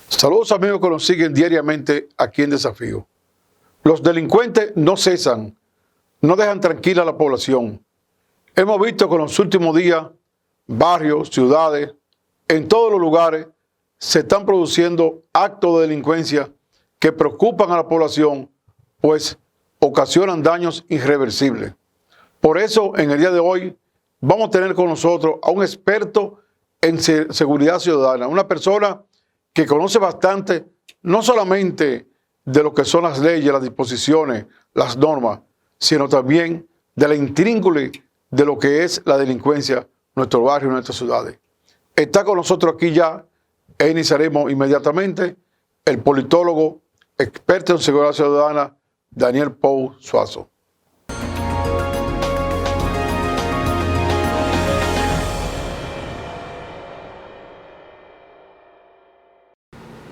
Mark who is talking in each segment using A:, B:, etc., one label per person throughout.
A: Saludos amigos que nos siguen diariamente aquí en Desafío. Los delincuentes no cesan, no dejan tranquila a la población. Hemos visto que en los últimos días, barrios, ciudades, en todos los lugares, se están produciendo actos de delincuencia que preocupan a la población, pues ocasionan daños irreversibles. Por eso, en el día de hoy, vamos a tener con nosotros a un experto en seguridad ciudadana, una persona que conoce bastante, no solamente de lo que son las leyes, las disposiciones, las normas, sino también de la intríngulis de lo que es la delincuencia en nuestro barrio, en nuestras ciudades. Está con nosotros aquí ya, e iniciaremos inmediatamente, el politólogo, experto en seguridad ciudadana, Daniel Pou Suazo.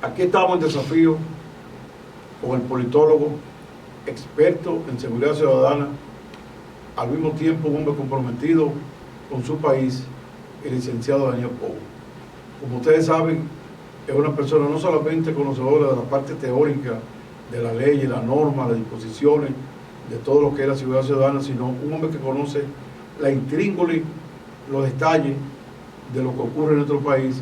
A: Aquí estamos en Desafío con el politólogo, experto en seguridad ciudadana, al mismo tiempo un hombre comprometido con su país, el licenciado Daniel Pou. Como ustedes saben, es una persona no solamente conocedora de la parte teórica de la ley, las normas, las disposiciones, de todo lo que es la seguridad ciudadana, sino un hombre que conoce la intríngulis, los detalles de lo que ocurre en nuestro país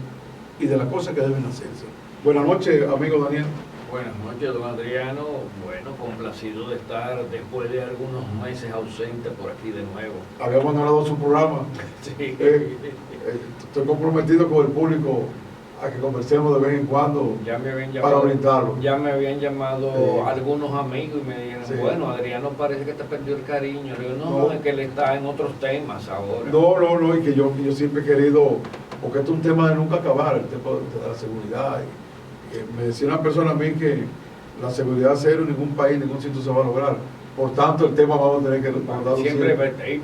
A: y de las cosas que deben hacerse. Buenas noches, amigo Daniel.
B: Buenas noches, don Adriano. Bueno, complacido de estar después de algunos meses ausente por aquí de nuevo.
A: Había abandonado su programa.
B: Sí.
A: Estoy comprometido con el público a que conversemos de vez en cuando
B: Ya me habían llamado,
A: para orientarlo.
B: Ya me habían llamado algunos amigos y me dijeron,
A: Sí.
B: bueno, Adriano parece que te perdió el cariño. Le digo, no,
A: No.
B: es que él está en otros temas ahora.
A: No, y que yo siempre he querido, porque esto es un tema de nunca acabar, el tema de la seguridad. Me decía una persona a mí que la seguridad cero en ningún país, en ningún sitio se va a lograr. Por tanto, el tema vamos a tener que abordarlo
B: Siempre,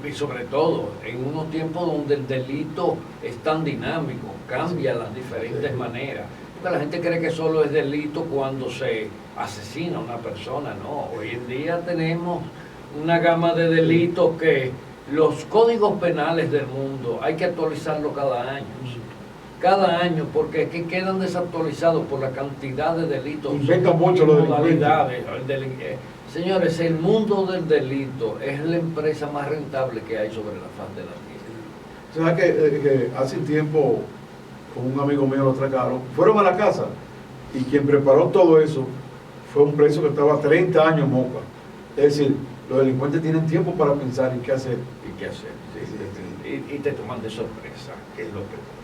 B: y sobre todo, en unos tiempos donde el delito es tan dinámico, cambia las diferentes maneras. Porque la gente cree que solo es delito cuando se asesina a una persona, no. Hoy en día tenemos una gama de delitos que los códigos penales del mundo hay que actualizarlo cada año, porque es que quedan desactualizados por la cantidad de delitos.
A: Inventan mucho los
B: modalidades. Señores, el mundo del delito es la empresa más rentable que hay sobre la faz de la tierra.
A: ¿Sabes que hace tiempo, con un amigo mío lo atracaron, fueron a la casa y quien preparó todo eso fue un preso que estaba 30 años en Moca? Es decir, los delincuentes tienen tiempo para pensar en qué hacer.
B: ¿Y qué hacer? Y te toman de sorpresa, que es lo que...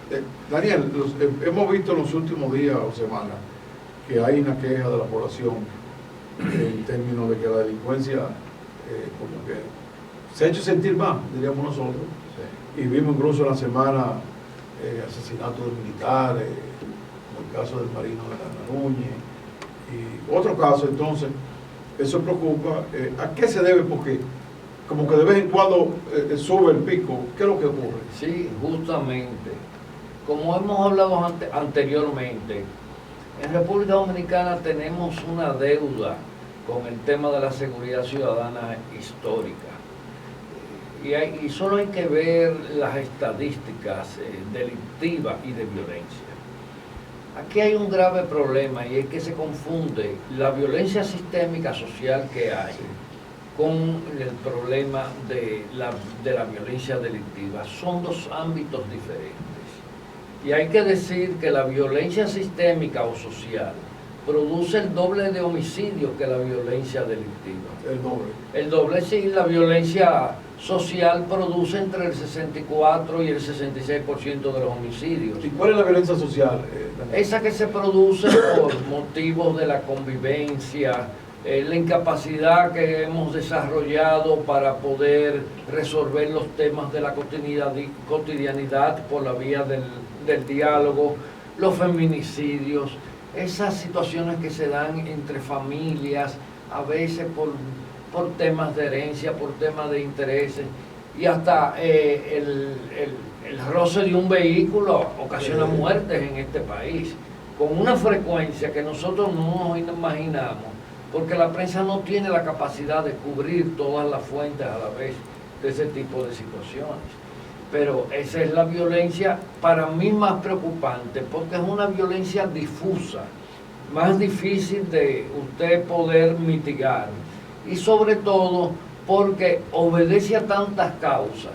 A: Daniel, hemos visto en los últimos días o semanas que hay una queja de la población en términos de que la delincuencia como que se ha hecho sentir más, diríamos nosotros. Sí. Y vimos incluso en la semana asesinatos de militares, como el caso del marino de la Núñez y otro caso. Entonces, eso preocupa. ¿A qué se debe? Porque como que de vez en cuando sube el pico. ¿Qué es lo que ocurre?
B: Sí, justamente. Como hemos hablado anteriormente, en República Dominicana tenemos una deuda con el tema de la seguridad ciudadana histórica. Y solo hay que ver las estadísticas delictivas y de violencia. Aquí hay un grave problema y es que se confunde la violencia sistémica social que hay con el problema de la violencia delictiva. Son dos ámbitos diferentes. Y hay que decir que la violencia sistémica o social produce el doble de homicidios que la violencia delictiva.
A: El doble.
B: El doble, sí, la violencia social produce entre el 64 y el 66% de los homicidios.
A: ¿Y cuál es la violencia social?
B: Esa que se produce por motivos de la convivencia, la incapacidad que hemos desarrollado para poder resolver los temas de la cotidianidad por la vía del diálogo, los feminicidios, esas situaciones que se dan entre familias, a veces por temas de herencia, por temas de intereses, y hasta el roce de un vehículo ocasiona muertes en este país, con una frecuencia que nosotros no nos imaginamos, porque la prensa no tiene la capacidad de cubrir todas las fuentes a la vez de ese tipo de situaciones. Pero esa es la violencia para mí más preocupante, porque es una violencia difusa, más difícil de usted poder mitigar. Y sobre todo porque obedece a tantas causas,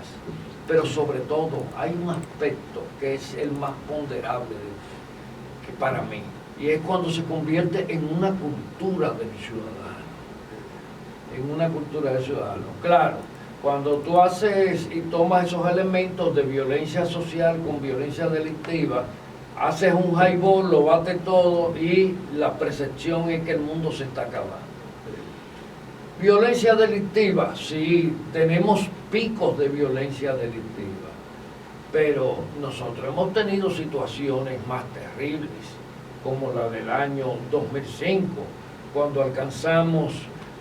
B: pero sobre todo hay un aspecto que es el más ponderable que para mí, y es cuando se convierte en una cultura del ciudadano, en una cultura del ciudadano. Claro, cuando tú haces y tomas esos elementos de violencia social con violencia delictiva, haces un highball, lo bate todo y la percepción es que el mundo se está acabando. Violencia delictiva, sí, tenemos picos de violencia delictiva, pero nosotros hemos tenido situaciones más terribles, como la del año 2005, cuando alcanzamos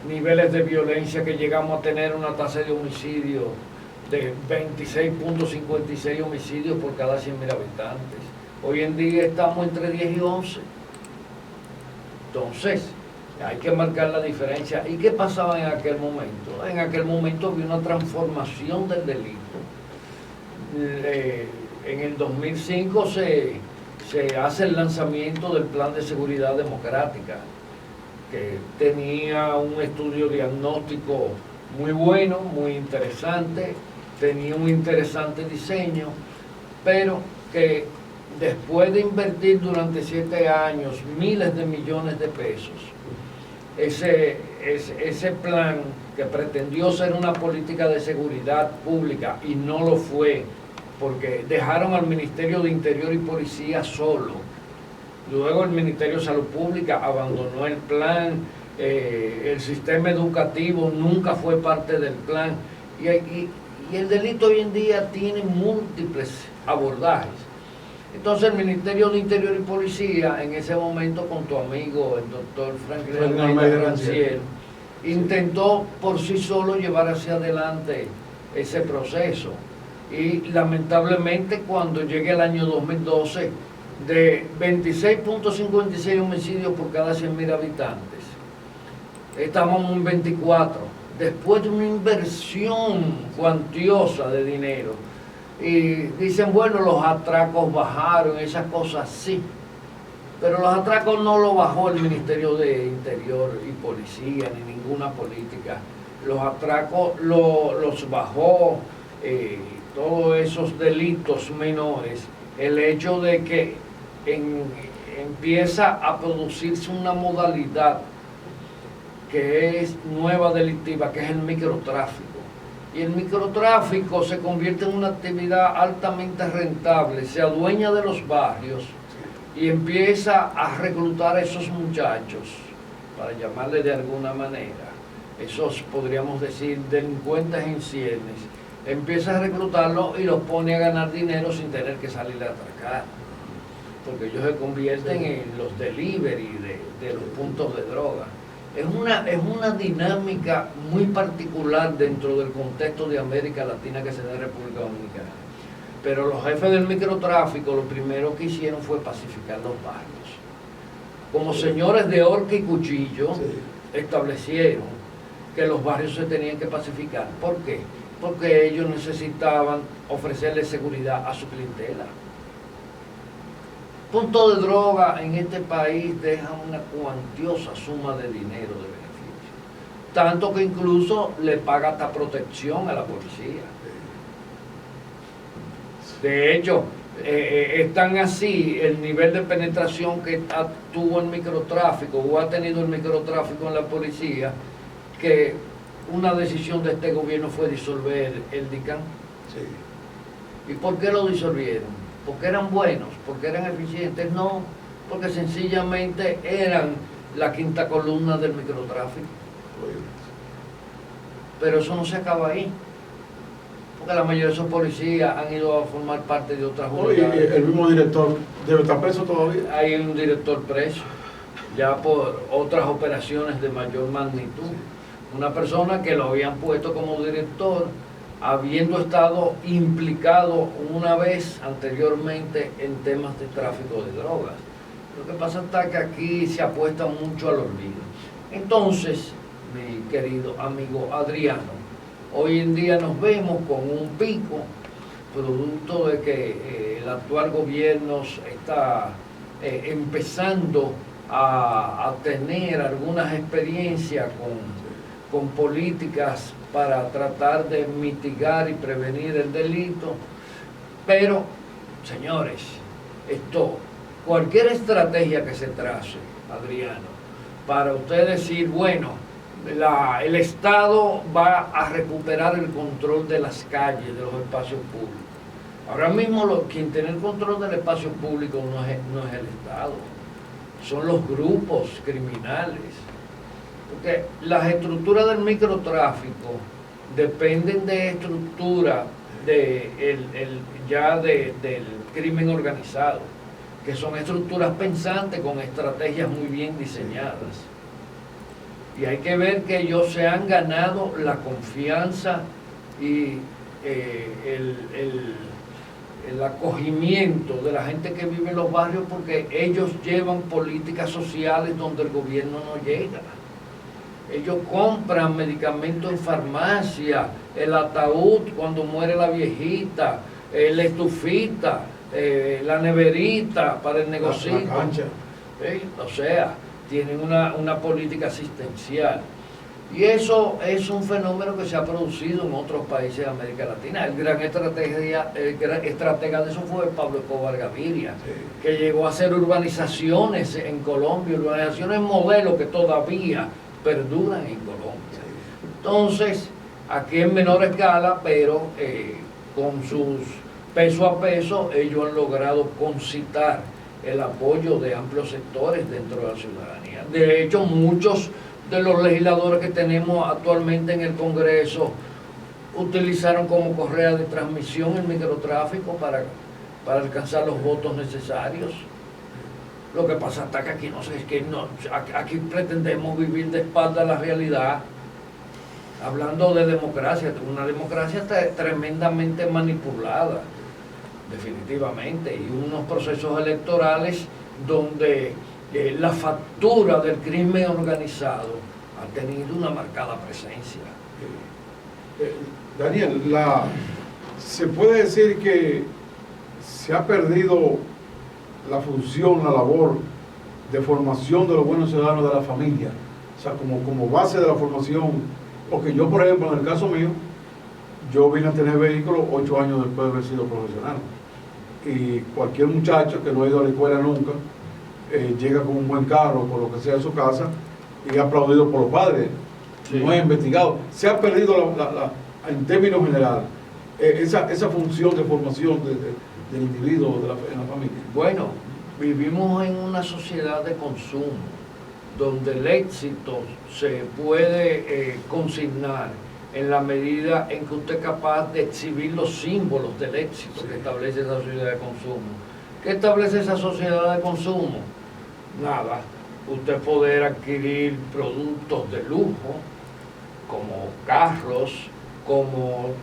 B: niveles de violencia que llegamos a tener una tasa de homicidio de 26.56 homicidios por cada 100.000 habitantes. Hoy en día estamos entre 10 y 11. Entonces, hay que marcar la diferencia. ¿Y qué pasaba en aquel momento? En aquel momento había una transformación del delito. En el 2005 se hace el lanzamiento del Plan de Seguridad Democrática, que tenía un estudio diagnóstico muy bueno, muy interesante, tenía un interesante diseño, pero que después de invertir durante 7 años miles de millones de pesos, ese plan que pretendió ser una política de seguridad pública y no lo fue, porque dejaron al Ministerio de Interior y Policía solo. Luego el Ministerio de Salud Pública abandonó el plan, el sistema educativo nunca fue parte del plan, y el delito hoy en día tiene múltiples abordajes. Entonces el Ministerio de Interior y Policía, en ese momento con tu amigo, el doctor Franklin Almeida Rancière, intentó por sí solo llevar hacia adelante ese proceso. Y lamentablemente cuando llegue el año 2012, de 26.56 homicidios por cada 100.000 habitantes, estamos en 24, después de una inversión cuantiosa de dinero. Y dicen, bueno, los atracos bajaron, esas cosas sí, pero los atracos no los bajó el Ministerio de Interior y Policía, ni ninguna política. Los atracos los bajó todos esos delitos menores, el hecho de que empieza a producirse una modalidad que es nueva delictiva, que es el microtráfico. Y el microtráfico se convierte en una actividad altamente rentable, se adueña de los barrios y empieza a reclutar a esos muchachos, para llamarle de alguna manera, esos podríamos decir delincuentes en ciernes, empieza a reclutarlos y los pone a ganar dinero sin tener que salir a atracar, porque ellos se convierten en los delivery de los puntos de droga. Es una dinámica muy particular dentro del contexto de América Latina que se da en República Dominicana. Pero los jefes del microtráfico lo primero que hicieron fue pacificar los barrios. Como señores de horca y cuchillo, establecieron que los barrios se tenían que pacificar. ¿Por qué? Porque ellos necesitaban ofrecerle seguridad a su clientela. Punto de droga en este país deja una cuantiosa suma de dinero de beneficio, tanto que incluso le paga hasta protección a la policía. De hecho, es tan así el nivel de penetración que tuvo el microtráfico o ha tenido el microtráfico en la policía, que una decisión de este gobierno fue disolver el DICAN. Sí. ¿Y por qué lo disolvieron? ¿Porque eran buenos? ¿Porque eran eficientes? No, porque sencillamente eran la quinta columna del microtráfico. Pero eso no se acaba ahí, porque la mayoría de esos policías han ido a formar parte de otras unidades.
C: El mismo director debe estar preso todavía.
B: Hay un director preso, ya por otras operaciones de mayor magnitud. Sí. Una persona que lo habían puesto como director, habiendo estado implicado una vez anteriormente en temas de tráfico de drogas. Lo que pasa es que aquí se apuesta mucho al olvido. Entonces, mi querido amigo Adriano, hoy en día nos vemos con un pico, producto de que el actual gobierno está empezando a tener algunas experiencias con políticas para tratar de mitigar y prevenir el delito, pero, señores, cualquier estrategia que se trace, Adriano, para usted decir, bueno, el Estado va a recuperar el control de las calles, de los espacios públicos. Ahora mismo quien tiene el control del espacio público no es el Estado, son los grupos criminales. Porque las estructuras del microtráfico dependen de estructuras del crimen organizado, que son estructuras pensantes con estrategias muy bien diseñadas. Y hay que ver que ellos se han ganado la confianza y el acogimiento de la gente que vive en los barrios, porque ellos llevan políticas sociales donde el gobierno no llega. Ellos compran medicamentos en farmacia, el ataúd cuando muere la viejita, la estufita, la neverita para el negocio.
C: La cancha.
B: O sea, tienen una política asistencial. Y eso es un fenómeno que se ha producido en otros países de América Latina. El gran estratega de eso fue Pablo Escobar Gaviria, que llegó a hacer urbanizaciones en Colombia, urbanizaciones modelos que todavía perduran en Colombia. Entonces, aquí en menor escala, pero con sus peso a peso, ellos han logrado concitar el apoyo de amplios sectores dentro de la ciudadanía. De hecho, muchos de los legisladores que tenemos actualmente en el Congreso utilizaron como correa de transmisión el microtráfico para alcanzar los votos necesarios. Lo que pasa hasta que aquí aquí pretendemos vivir de espalda a la realidad, hablando de democracia, una democracia tremendamente manipulada, definitivamente, y unos procesos electorales donde la factura del crimen organizado ha tenido una marcada presencia.
C: Daniel, se puede decir que se ha perdido la función, la labor de formación de los buenos ciudadanos de la familia, o sea, como base de la formación, porque yo, por ejemplo, en el caso mío, yo vine a tener vehículos 8 años después de haber sido profesional, y cualquier muchacho que no ha ido a la escuela nunca, llega con un buen carro, con lo que sea de su casa, y es aplaudido por los padres, no es investigado. Se ha perdido en términos generales esa función de formación del individuo en la familia.
B: Bueno, vivimos en una sociedad de consumo, donde el éxito se puede consignar en la medida en que usted es capaz de exhibir los símbolos del éxito que establece esa sociedad de consumo. ¿Qué establece esa sociedad de consumo? Nada, usted poder adquirir productos de lujo, como carros, como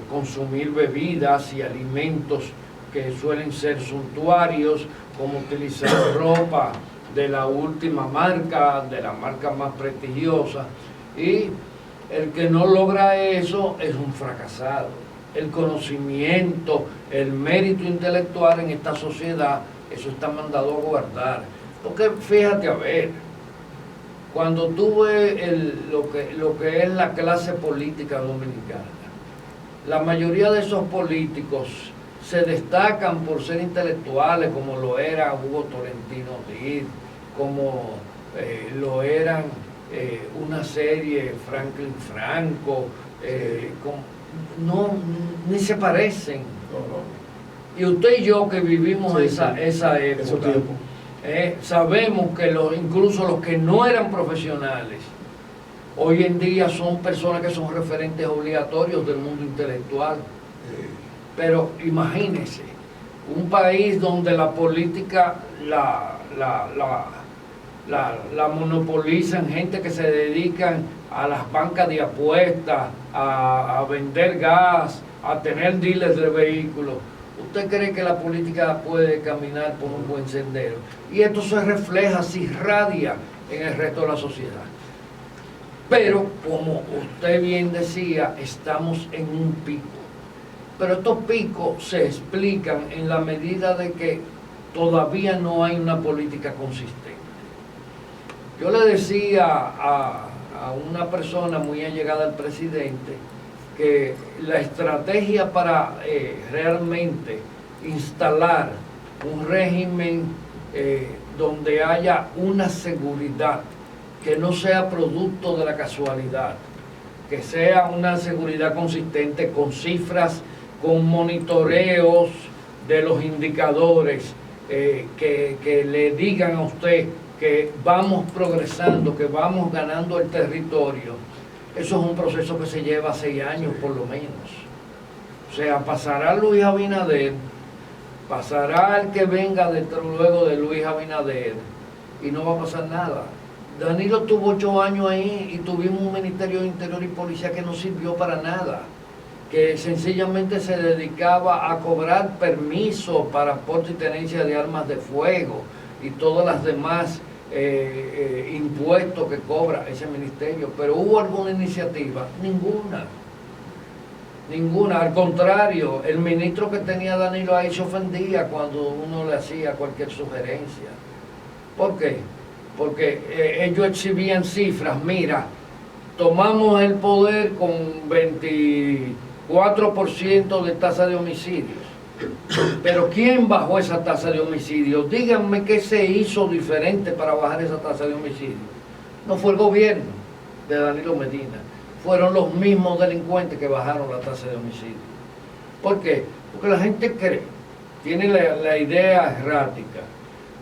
B: consumir bebidas y alimentos que suelen ser suntuarios, como utilizar ropa de la última marca, de la marca más prestigiosa, y el que no logra eso es un fracasado. El conocimiento, el mérito intelectual en esta sociedad, eso está mandado a guardar. Porque fíjate a ver, cuando tú ves lo que es la clase política dominicana, la mayoría de esos políticos se destacan por ser intelectuales, como lo era Hugo Tolentino Díaz, como lo eran una serie Franklin Franco, ni se parecen. Y usted y yo que vivimos esa época, sabemos que incluso los que no eran profesionales, hoy en día son personas que son referentes obligatorios del mundo intelectual. Pero imagínense, un país donde la política la monopolizan gente que se dedican a las bancas de apuestas, a vender gas, a tener dealers de vehículos. ¿Usted cree que la política puede caminar por un buen sendero? Y esto se refleja, se irradia en el resto de la sociedad. Pero, como usted bien decía, estamos en un pico. Pero estos picos se explican en la medida de que todavía no hay una política consistente. Yo le decía a una persona muy allegada al presidente que la estrategia para realmente instalar un régimen donde haya una seguridad que no sea producto de la casualidad, que sea una seguridad consistente con cifras, con monitoreos de los indicadores, que le digan a usted que vamos progresando, que vamos ganando el territorio. Eso es un proceso que se lleva 6 años por lo menos. O sea, pasará Luis Abinader, pasará el que venga luego de Luis Abinader y no va a pasar nada. Danilo tuvo 8 años ahí y tuvimos un Ministerio de Interior y Policía que no sirvió para nada, que sencillamente se dedicaba a cobrar permisos para porte y tenencia de armas de fuego y todas las demás impuestos que cobra ese ministerio. Pero ¿hubo alguna iniciativa? Ninguna. Al contrario, el ministro que tenía Danilo ahí se ofendía cuando uno le hacía cualquier sugerencia. ¿Por qué? Porque ellos exhibían cifras. Mira, tomamos el poder con 24% de tasa de homicidios. Pero ¿quién bajó esa tasa de homicidios? Díganme qué se hizo diferente para bajar esa tasa de homicidios. No fue el gobierno de Danilo Medina, fueron los mismos delincuentes que bajaron la tasa de homicidios. ¿Por qué? Porque la gente cree, tiene la idea errática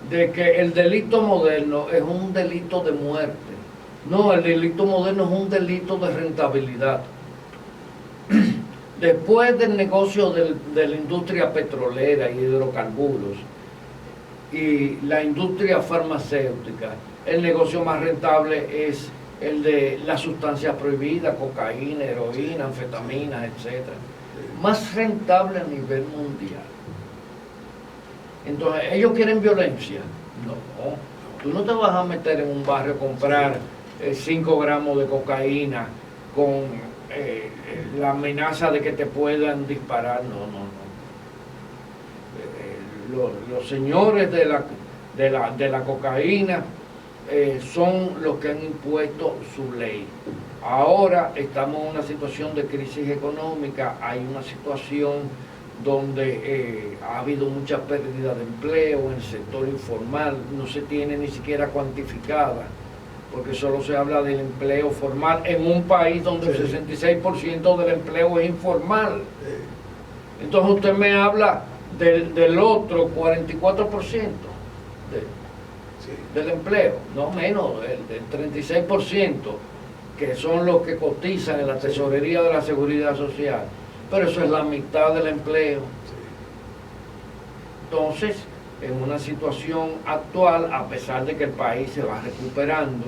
B: de que el delito moderno es un delito de muerte. No, el delito moderno es un delito de rentabilidad. Después del negocio de la industria petrolera y hidrocarburos y la industria farmacéutica, el negocio más rentable es el de las sustancias prohibidas, cocaína, heroína, anfetaminas, etc. Más rentable a nivel mundial. Entonces, ¿ellos quieren violencia? No. Tú no te vas a meter en un barrio a comprar 5 gramos de cocaína con la amenaza de que te puedan disparar. No. Los señores de la cocaína son los que han impuesto su ley. Ahora estamos en una situación de crisis económica, hay una situación donde ha habido mucha pérdida de empleo en el sector informal, no se tiene ni siquiera cuantificada, porque solo se habla del empleo formal en un país donde el 66% del empleo es informal. Entonces usted me habla del otro 44% del empleo, no menos, del 36%, que son los que cotizan en la tesorería de la Seguridad Social, pero eso es la mitad del empleo. Entonces, en una situación actual, a pesar de que el país se va recuperando,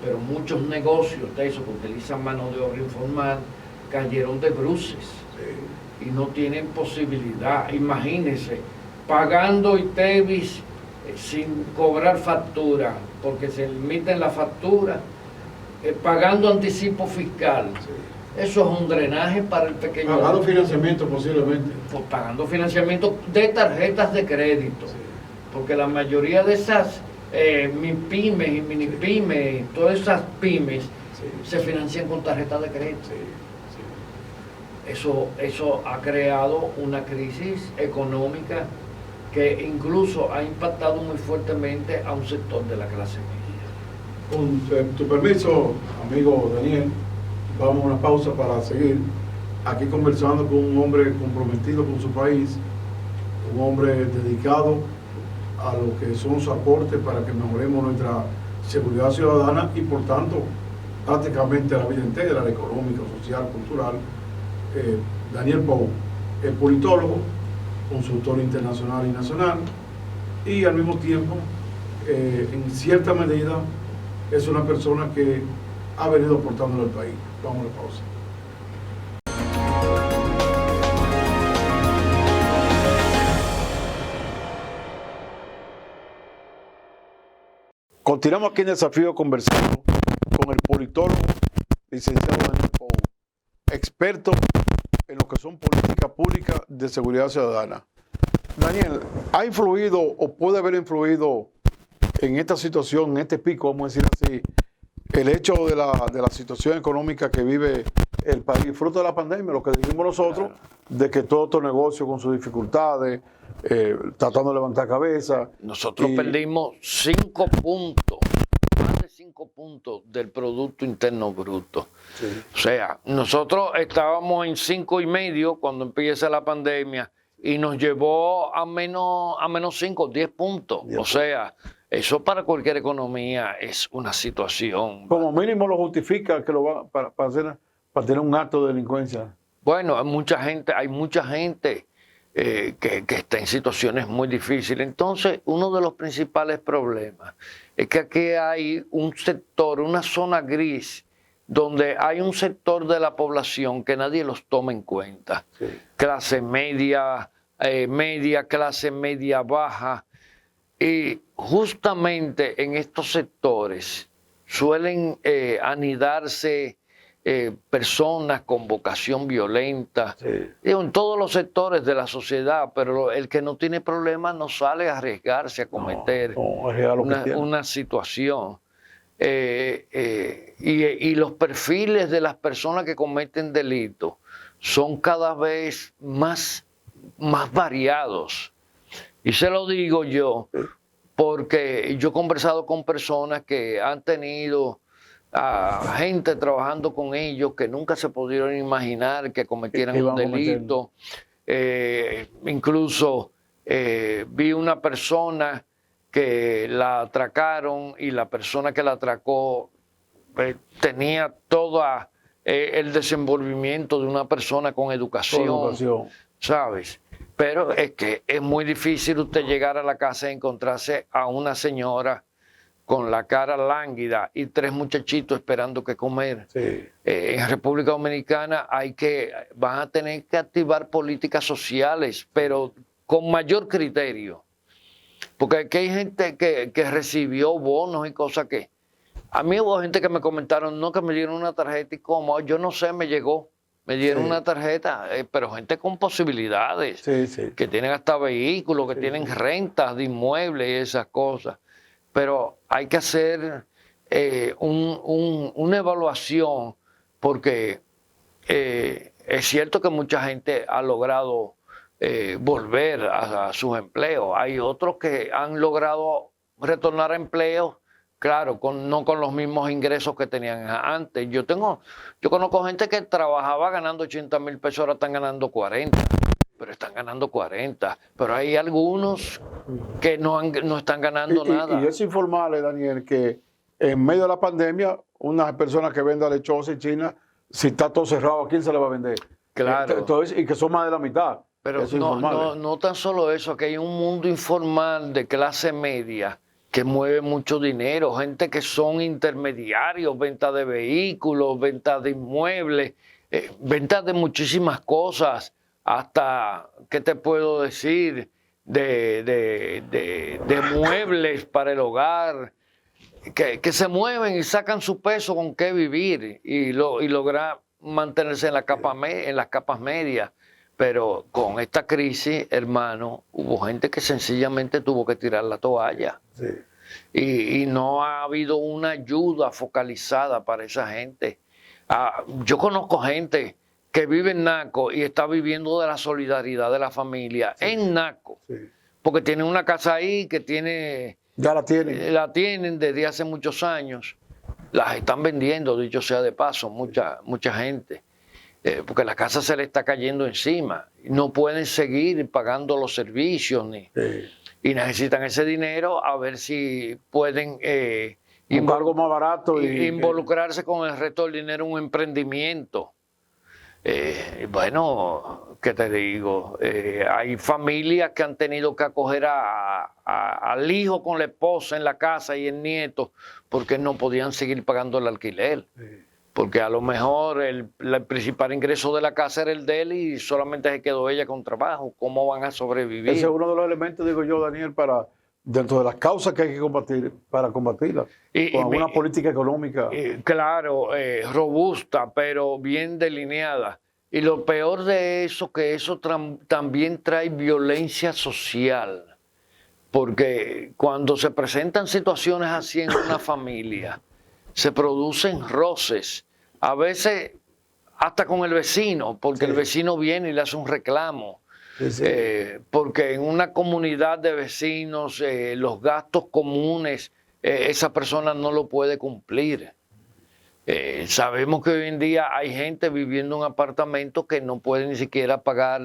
B: pero muchos negocios de esos que utilizan mano de obra informal cayeron de bruces y no tienen posibilidad. Imagínense, pagando ITEVIS sin cobrar factura, porque se emiten la factura, pagando anticipo fiscal. Eso es un drenaje para el pequeño.
C: Pagando financiamiento posiblemente.
B: Pues pagando financiamiento de tarjetas de crédito. Porque la mayoría de esas pymes y mini pymes, todas esas pymes, se financian con tarjetas de crédito. Eso ha creado una crisis económica que incluso ha impactado muy fuertemente a un sector de la clase media.
C: Con tu permiso, amigo Daniel, vamos a una pausa para seguir aquí conversando con un hombre comprometido con su país, un hombre dedicado a lo que son sus aportes para que mejoremos nuestra seguridad ciudadana y por tanto prácticamente la vida entera, la económica, social, cultural. Daniel Pou es politólogo, consultor internacional y nacional y al mismo tiempo en cierta medida es una persona que ha venido aportando al país. Vamos a la pausa.
A: Continuamos aquí en Desafío conversando con el politólogo licenciado Daniel Pou, experto en lo que son políticas públicas de seguridad ciudadana. Daniel, ¿ha influido o puede haber influido en esta situación, en este pico, vamos a decir así, el hecho de la situación económica que vive el país, fruto de la pandemia, lo que dijimos nosotros,
B: Claro.
A: de que todo estos negocios con sus dificultades, tratando de levantar cabeza.
B: Nosotros
A: y-
B: perdimos 5 puntos, más de 5 puntos del Producto Interno Bruto.
A: Sí.
B: O sea, nosotros estábamos en 5,5 cuando empieza la pandemia y nos llevó a menos 5, 10 puntos.
A: 10
B: O sea, eso para cualquier economía es una situación.
A: Como mínimo lo justifica que lo va para tener un acto de delincuencia.
B: Bueno, hay mucha gente que está en situaciones muy difíciles. Entonces, uno de los principales problemas es que aquí hay un sector, una zona gris, donde hay un sector de la población que nadie los toma en cuenta.
A: Sí.
B: Clase media, clase media baja. Y justamente en estos sectores suelen anidarse personas con vocación violenta,
A: Sí.
B: digo, en todos los sectores de la sociedad, pero el que no tiene problemas no sale a arriesgarse a cometer
A: No, es real lo que tiene.
B: una situación. Y los perfiles de las personas que cometen delitos son cada vez más variados. Y se lo digo yo, porque yo he conversado con personas que han tenido a gente trabajando con ellos que nunca se pudieron imaginar que cometieran
A: Que
B: un
A: iban a cometer.
B: delito. Incluso vi una persona que la atracaron y la persona que la atracó tenía todo el desenvolvimiento de una persona con educación. ¿Sabes? Pero es que es muy difícil usted llegar a la casa y encontrarse a una señora con la cara lánguida y 3 muchachitos esperando que comer.
A: Sí.
B: En República Dominicana van a tener que activar políticas sociales, pero con mayor criterio. Porque aquí hay gente que recibió bonos y cosas que... A mí hubo gente que me comentaron, no, que me dieron una tarjeta y como, yo no sé, me llegó. Me dieron
A: Sí.
B: una tarjeta, pero gente con posibilidades,
A: Sí, sí.
B: que tienen hasta vehículos, que
A: Sí,
B: tienen
A: sí.
B: rentas de inmuebles y esas cosas. Pero hay que hacer una evaluación porque es cierto que mucha gente ha logrado volver a sus empleos. Hay otros que han logrado retornar a empleos, claro, no con los mismos ingresos que tenían antes. Yo conozco gente que trabajaba ganando 80,000 pesos, ahora están ganando 40, pero están ganando 40. Pero hay algunos que no están ganando nada.
A: Y es informarle, Daniel, que en medio de la pandemia, una persona que venda lechosa en China, si está todo cerrado, ¿a quién se le va a vender?
B: Claro.
A: Entonces, y que son más de la mitad.
B: Pero
A: Eso es informarle.
B: no tan solo eso, que hay un mundo informal de clase media que mueve mucho dinero, gente que son intermediarios, venta de vehículos, venta de inmuebles, venta de muchísimas cosas, hasta, ¿qué te puedo decir? De muebles para el hogar, que se mueven y sacan su peso con qué vivir y lograr mantenerse en las capas medias. Pero con esta crisis, hermano, hubo gente que sencillamente tuvo que tirar la toalla.
A: Sí.
B: Y no ha habido una ayuda focalizada para esa gente. Yo conozco gente que vive en Naco y está viviendo de la solidaridad de la familia en Naco.
A: Sí.
B: Porque tienen una casa ahí que
A: Ya la tienen.
B: la tienen desde hace muchos años. Las están vendiendo, dicho sea de paso, mucha gente. Porque la casa se le está cayendo encima. No pueden seguir pagando los servicios
A: Sí.
B: y necesitan ese dinero a ver si pueden
A: Un cargo más barato.
B: involucrarse con el resto del dinero en un emprendimiento. Bueno, ¿qué te digo? Hay familias que han tenido que acoger al hijo con la esposa en la casa y el nieto porque no podían seguir pagando el alquiler.
A: Sí.
B: Porque a lo mejor el principal ingreso de la casa era el de él y solamente se quedó ella con trabajo. ¿Cómo van a sobrevivir?
A: Ese es uno de los elementos, digo yo, Daniel, dentro de las causas que hay que combatir, para combatirlas, con alguna política económica.
B: Claro, robusta, pero bien delineada. Y lo peor de eso, que eso también trae violencia social. porque cuando se presentan situaciones así en una familia, se producen roces, a veces hasta con el vecino, porque el vecino viene y le hace un reclamo. Porque en una comunidad de vecinos los gastos comunes esa persona no lo puede cumplir. Sabemos que hoy en día hay gente viviendo en un apartamento que no puede ni siquiera pagar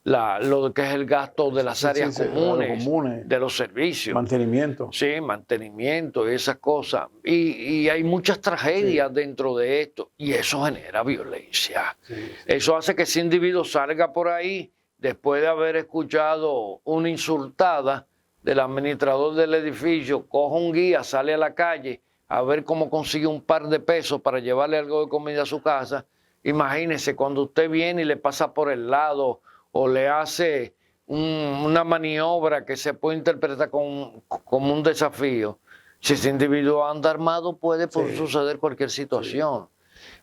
B: lo que es el gasto de las áreas comunes, de los servicios.
A: Mantenimiento.
B: Sí, mantenimiento y esas cosas. Y hay muchas tragedias dentro de esto y eso genera violencia. Eso hace que ese individuo salga por ahí después de haber escuchado una insultada del administrador del edificio, coja un guía, sale a la calle a ver cómo consigue un par de pesos para llevarle algo de comida a su casa. Imagínese cuando usted viene y le pasa por el lado o le hace una maniobra que se puede interpretar como un desafío. Si ese individuo anda armado puede suceder cualquier situación.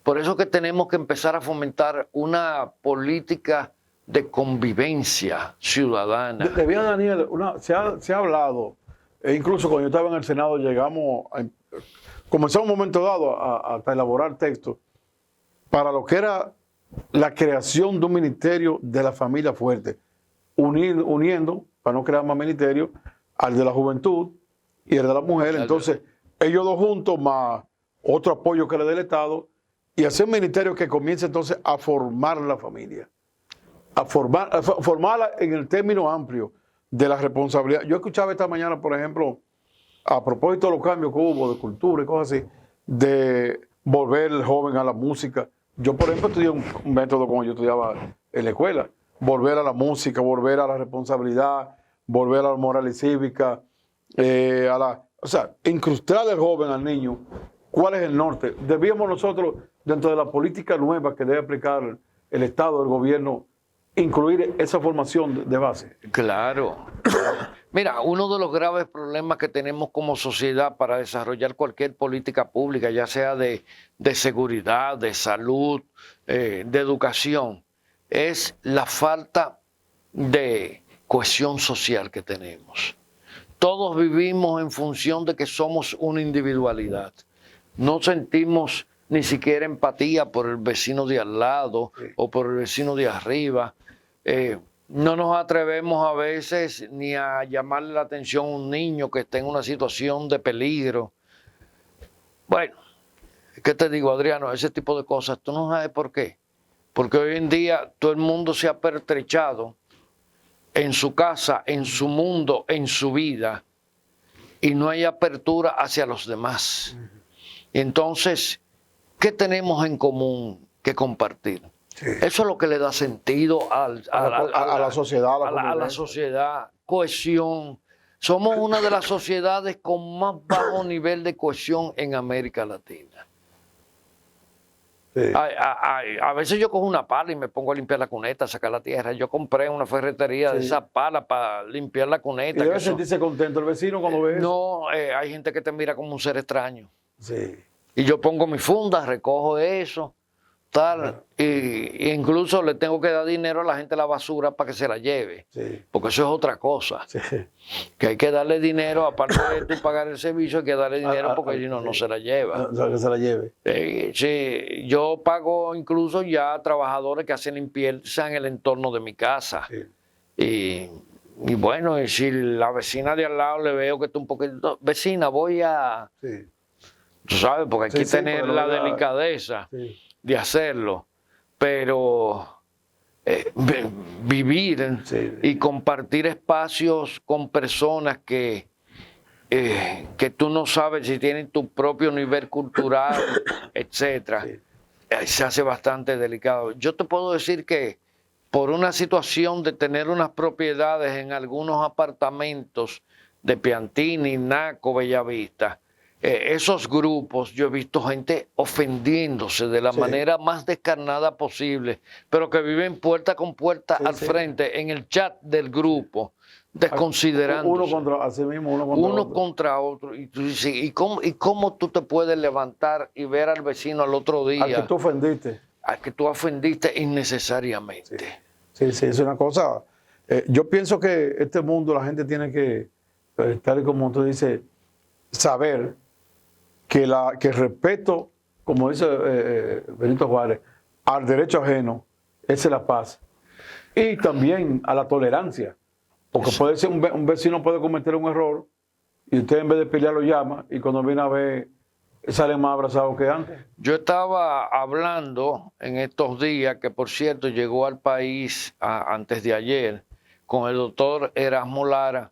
B: Por eso que tenemos que empezar a fomentar una política de convivencia ciudadana.
A: Debía, Daniel, se ha hablado, e incluso cuando yo estaba en el Senado comenzamos un momento dado a elaborar textos para lo que era la creación de un ministerio de la familia fuerte, uniendo, para no crear más ministerios, al de la juventud y el de la mujer. Entonces, ellos dos juntos, más otro apoyo que le dé el Estado, y hacer un ministerio que comience entonces a formar la familia. A formarla en el término amplio de la responsabilidad. Yo escuchaba esta mañana, por ejemplo, a propósito de los cambios que hubo de cultura y cosas así, de volver el joven a la música. Yo, por ejemplo, estudié un método como yo estudiaba en la escuela. Volver a la música, volver a la responsabilidad, volver a la moral y cívica, o sea, incrustar al joven, al niño, cuál es el norte. Debíamos nosotros, dentro de la política nueva que debe aplicar el Estado, el gobierno, incluir esa formación de base.
B: Claro. Mira, uno de los graves problemas que tenemos como sociedad para desarrollar cualquier política pública, ya sea de seguridad, de salud, de educación, es la falta de cohesión social que tenemos. Todos vivimos en función de que somos una individualidad. No sentimos ni siquiera empatía por el vecino de al lado o por el vecino de arriba. No nos atrevemos a veces ni a llamarle la atención a un niño que esté en una situación de peligro. Bueno, ¿qué te digo, Adriano? Ese tipo de cosas, tú no sabes por qué. Porque hoy en día todo el mundo se ha pertrechado en su casa, en su mundo, en su vida, y no hay apertura hacia los demás. Entonces, ¿qué tenemos en común que compartir? Sí. Eso es lo que le da sentido a la sociedad. A la sociedad, cohesión. Somos una de las sociedades con más bajo nivel de cohesión en América Latina. Sí. A veces yo cojo una pala y me pongo a limpiar la cuneta, a sacar la tierra. Yo compré una ferretería de esas palas para limpiar la cuneta.
A: ¿Y debe sentirse contento el vecino cuando ve eso?
B: No, hay gente que te mira como un ser extraño.
A: Sí.
B: Y yo pongo mi funda, recojo eso, tal, y incluso le tengo que dar dinero a la gente de la basura para que se la lleve. Sí. Porque eso es otra cosa. Sí. Que hay que darle dinero, aparte de tú pagar el servicio, hay que darle dinero porque si no, no se la lleva.
A: Que se la lleve.
B: Sí, yo pago incluso ya a trabajadores que hacen limpieza en el entorno de mi casa. Sí. Y bueno, y si la vecina de al lado le veo que está un poquito, vecina, voy a... Sí. Tú sabes, porque hay que tener la delicadeza de hacerlo. Pero vivir y compartir espacios con personas que tú no sabes si tienen tu propio nivel cultural, etcétera, se hace bastante delicado. Yo te puedo decir que por una situación de tener unas propiedades en algunos apartamentos de Piantini, Naco, Bellavista, esos grupos, yo he visto gente ofendiéndose de la manera más descarnada posible, pero que viven puerta con puerta al frente en el chat del grupo, desconsiderando.
A: Uno contra sí mismo,
B: uno contra otro. Y tú dices, ¿y cómo tú te puedes levantar y ver al vecino al otro día?
A: Al que tú ofendiste.
B: Al que tú ofendiste innecesariamente.
A: Sí, es una cosa. Yo pienso que este mundo la gente tiene que, tal y como tú dices, saber que el respeto, como dice Benito Juárez, al derecho ajeno, esa es la paz. Y también a la tolerancia. Porque puede ser un vecino puede cometer un error y usted en vez de pelear lo llama y cuando viene a ver salen más abrazados que antes.
B: Yo estaba hablando en estos días, que por cierto llegó al país antes de ayer, con el doctor Erasmo Lara,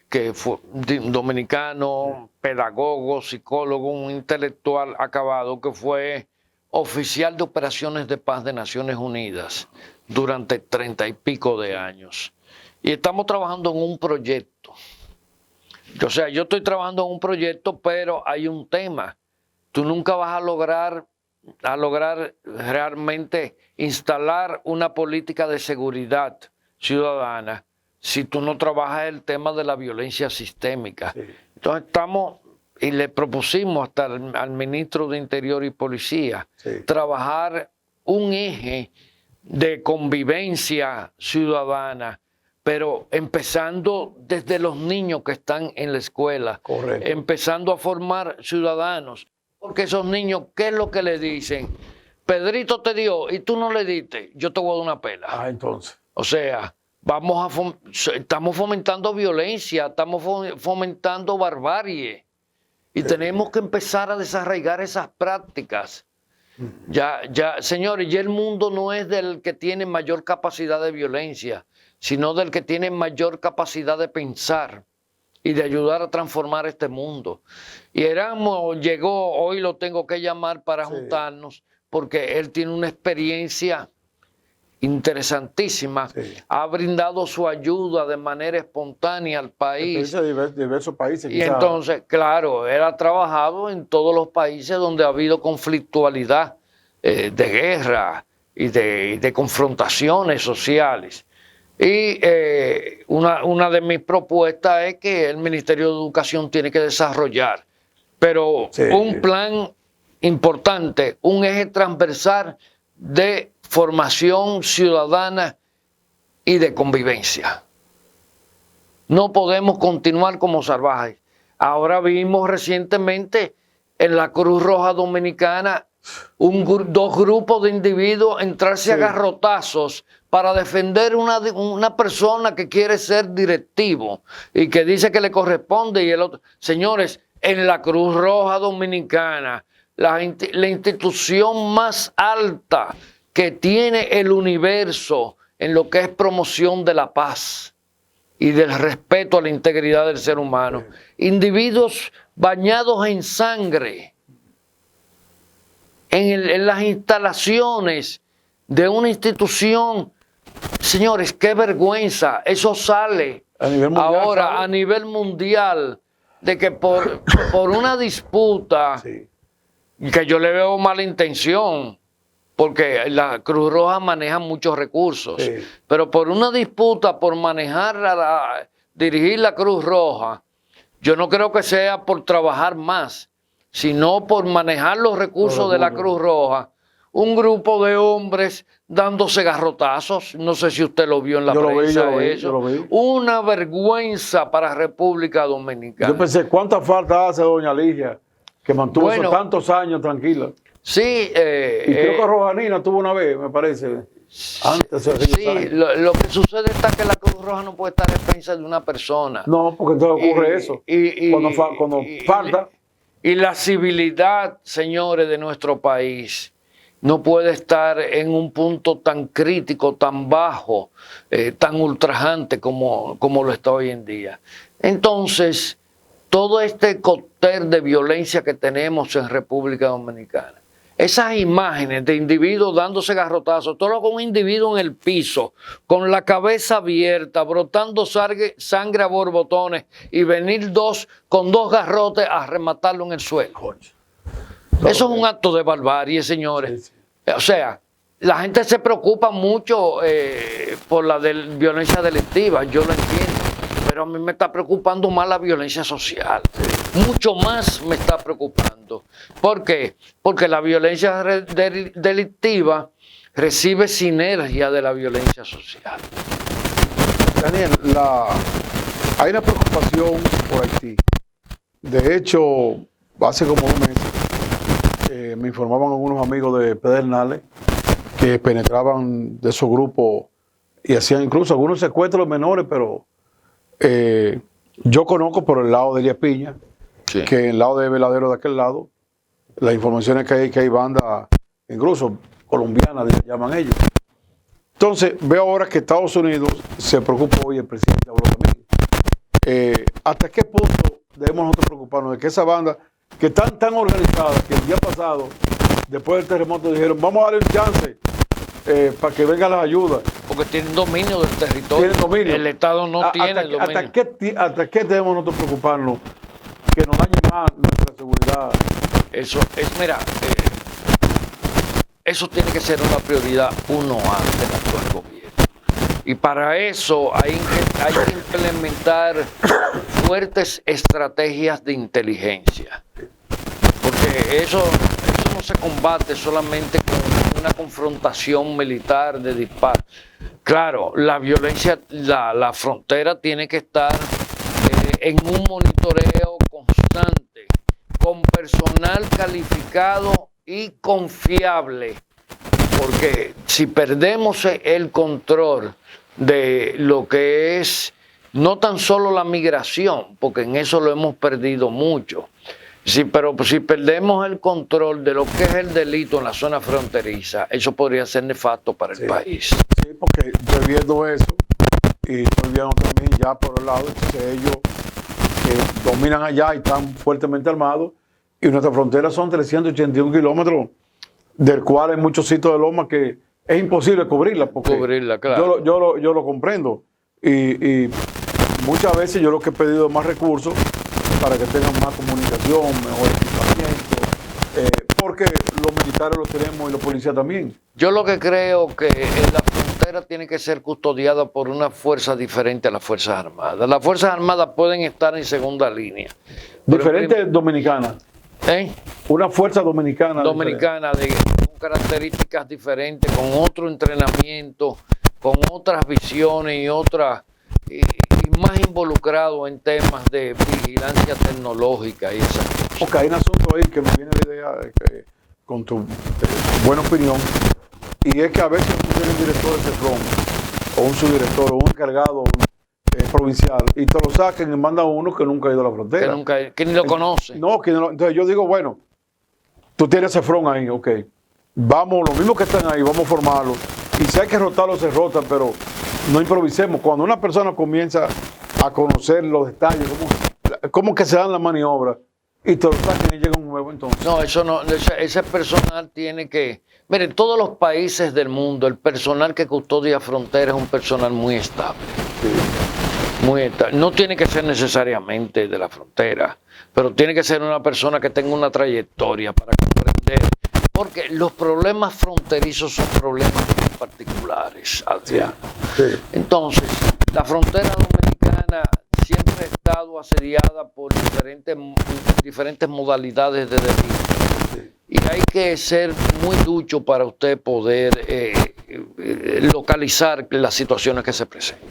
B: que fue dominicano, pedagogo, psicólogo, un intelectual acabado, que fue oficial de operaciones de paz de Naciones Unidas durante 30 y pico de años. Y estamos trabajando en un proyecto. O sea, yo estoy trabajando en un proyecto, pero hay un tema. Tú nunca vas a lograr realmente instalar una política de seguridad ciudadana si tú no trabajas el tema de la violencia sistémica. Sí. Entonces estamos, y le propusimos hasta al ministro de Interior y Policía, sí, trabajar un eje de convivencia ciudadana, pero empezando desde los niños que están en la escuela. Correcto. Empezando a formar ciudadanos. Porque esos niños, ¿qué es lo que le dicen? Pedrito te dio y tú no le diste, yo te voy a dar una pela.
A: Entonces.
B: O sea, estamos fomentando violencia, estamos fomentando barbarie. Y tenemos que empezar a desarraigar esas prácticas. Señores, ya el mundo no es del que tiene mayor capacidad de violencia, sino del que tiene mayor capacidad de pensar y de ayudar a transformar este mundo. Y Erasmo llegó, hoy lo tengo que llamar para juntarnos, porque él tiene una experiencia interesantísima, ha brindado su ayuda de manera espontánea al país.
A: Diversos países.
B: Y entonces, claro, él ha trabajado en todos los países donde ha habido conflictualidad, de guerra y de confrontaciones sociales. Y una de mis propuestas es que el Ministerio de Educación tiene que desarrollar, pero un plan importante, un eje transversal de formación ciudadana y de convivencia. No podemos continuar como salvajes. Ahora vimos recientemente en la Cruz Roja Dominicana dos grupos de individuos entrarse a garrotazos para defender una persona que quiere ser directivo y que dice que le corresponde y el otro. Señores, en la Cruz Roja Dominicana, la institución más alta que tiene el universo en lo que es promoción de la paz y del respeto a la integridad del ser humano. Individuos bañados en sangre, en las instalaciones de una institución. Señores, qué vergüenza. Eso sale ahora a nivel mundial, de que por una disputa, que yo le veo mala intención, porque la Cruz Roja maneja muchos recursos, pero por una disputa, por dirigir la Cruz Roja, yo no creo que sea por trabajar más, sino por manejar los recursos de la Cruz Roja. Un grupo de hombres dándose garrotazos, no sé si usted lo vio en la prensa. Yo lo vi. Una vergüenza para República Dominicana.
A: Yo pensé, ¿cuánta falta hace doña Ligia, que mantuvo tantos años tranquila?
B: Sí.
A: Y creo que Rojanina tuvo una vez, me parece. Antes.
B: Sí, lo que sucede está que la Cruz Roja no puede estar en defensa de una persona.
A: No, porque entonces ocurre eso. Cuando falta.
B: Y la civilidad, señores, de nuestro país no puede estar en un punto tan crítico, tan bajo, tan ultrajante como lo está hoy en día. Entonces, todo este cóctel de violencia que tenemos en República Dominicana, esas imágenes de individuos dándose garrotazos, todo con un individuo en el piso, con la cabeza abierta, brotando sangre a borbotones y venir con dos garrotes a rematarlo en el suelo. Eso es un acto de barbarie, señores. O sea, la gente se preocupa mucho por la violencia delictiva, yo lo entiendo, pero a mí me está preocupando más la violencia social. Mucho más me está preocupando. ¿Por qué? Porque la violencia delictiva recibe sinergia de la violencia social.
A: Daniel, hay una preocupación por Haití. De hecho, hace como 2 meses me informaban algunos amigos de Pedernales que penetraban de esos grupos y hacían incluso algunos secuestros menores, pero yo conozco por el lado de Elías Piña,
B: Sí.
A: que en el lado de Veladero de aquel lado, las informaciones que hay bandas, incluso colombianas, le llaman ellos. Entonces, veo ahora que Estados Unidos se preocupa hoy, el presidente habló también. ¿Hasta qué punto debemos nosotros preocuparnos de que esa banda, que están tan organizadas, que el día pasado, después del terremoto, dijeron, vamos a darle un chance para que vengan las ayudas?
B: Porque tienen dominio del territorio.
A: Tienen dominio.
B: El Estado no tiene dominio.
A: ¿Hasta qué debemos nosotros preocuparnos? Que nos dañe más nuestra seguridad.
B: Eso tiene que ser una prioridad 1A del actual gobierno. Y para eso hay que implementar fuertes estrategias de inteligencia. Porque eso no se combate solamente con una confrontación militar de disparo. Claro, la violencia, la frontera tiene que estar en un monitoreo constante, con personal calificado y confiable, porque si perdemos el control de lo que es no tan solo la migración, porque en eso lo hemos perdido mucho, pero si perdemos el control de lo que es el delito en la zona fronteriza, eso podría ser nefasto para el país.
A: Sí, porque estoy viendo eso y estoy viendo también ya por el lado, entonces ellos que dominan allá y están fuertemente armados, y nuestra frontera son 381 kilómetros, del cual hay muchos sitios de loma que es imposible cubrirla.
B: Cubrirla, claro.
A: Yo lo comprendo. Y muchas veces yo lo que he pedido es más recursos para que tengan más comunicación, mejor equipamiento, porque los militares los tenemos y los policías también.
B: Yo lo que creo que la frontera tiene que ser custodiada por una fuerza diferente a las Fuerzas Armadas. Las Fuerzas Armadas pueden estar en segunda línea.
A: Diferente dominicana. Una fuerza dominicana.
B: Dominicana, con características diferentes, con otro entrenamiento, con otras visiones y más involucrado en temas de vigilancia tecnológica y esas cosas.
A: Porque hay un asunto ahí que me viene la idea con tu buena opinión, y es que a veces tú tienes un director de CEFRON, o un subdirector, o un encargado provincial, y te lo sacan y mandan a uno que nunca ha ido a la frontera.
B: Que ni lo conoce.
A: No, entonces yo digo, bueno, tú tienes CEFRON ahí, ok, vamos, los mismos que están ahí, vamos a formarlos, y si hay que rotarlos, se rotan, pero no improvisemos. Cuando una persona comienza a conocer los detalles, cómo que se dan las maniobras, y te lo sacan y llega un nuevo entonces.
B: No, eso no, ese personal tiene que... Miren, todos los países del mundo, el personal que custodia fronteras es un personal muy estable. Sí. Muy estable. No tiene que ser necesariamente de la frontera, pero tiene que ser una persona que tenga una trayectoria para comprender. Porque los problemas fronterizos son problemas muy particulares, Adriano.
A: Sí.
B: Entonces, la frontera dominicana siempre ha estado asediada por diferentes modalidades de delito. Sí. Y hay que ser muy ducho para usted poder localizar las situaciones que se presentan.